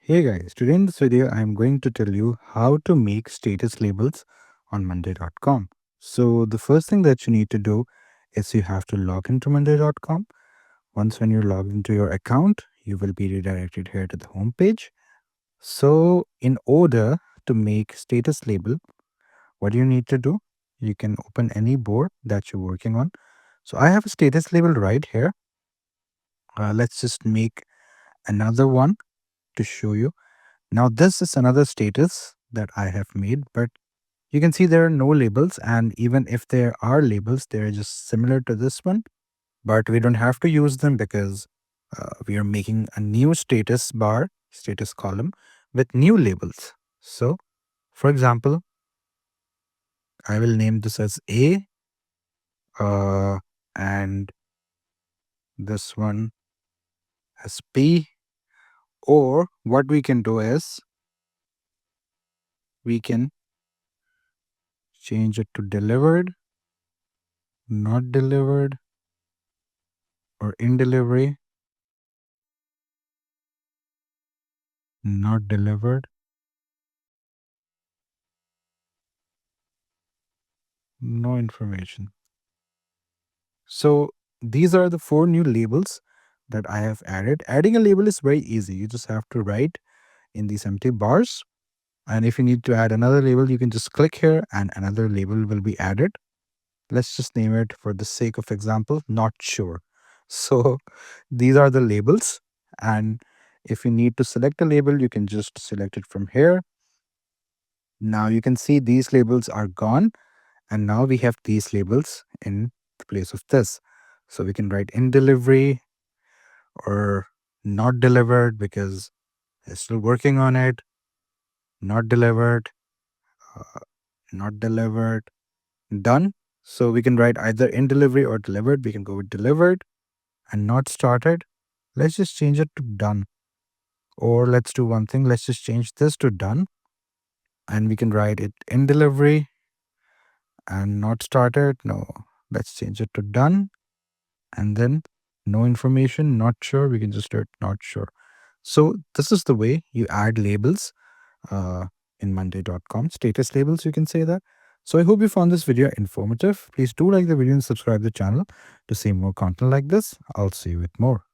Hey guys, today in this video I'm going to tell you how to make status labels on monday.com. So the first thing that you need to do is you have to log into monday.com. Once when you're logged into your account, you will be redirected here to the home page. So in order to make status label, what do you need to do? You can open any board that you're working on. So I have a status label right here. Let's just make another one to show you. Now this is another status that I have made, but you can see there are no labels, and even if there are labels, they're just similar to this one, but we don't have to use them because we are making a new status bar, status column with new labels. So for example, I will name this as A and this one as P, or what we can do is we can change it to delivered, not delivered, or in delivery, not delivered, no information. So these are the 4 new labels that I have added. Adding a label is very easy. You just have to write in these empty bars. And if you need to add another label, you can just click here and another label will be added. Let's just name it, for the sake of example, not sure. So these are the labels. And if you need to select a label, you can just select it from here. Now you can see these labels are gone. And now we have these labels in the place of this. So we can write in delivery or not delivered because they're still working on it. Not delivered, uh, not delivered, done. So we can write either in delivery or delivered. We can go with delivered and not started. Let's just change it to done. Or let's do one thing. Let's just change this to done. And we can write it in delivery and not started. No, let's change it to done. And then no information, not sure. We can just do it not sure. So this is the way you add labels uh, in monday.com, status labels, you can say that. So I hope you found this video informative. Please do like the video and subscribe the channel to see more content like this. I'll see you with more.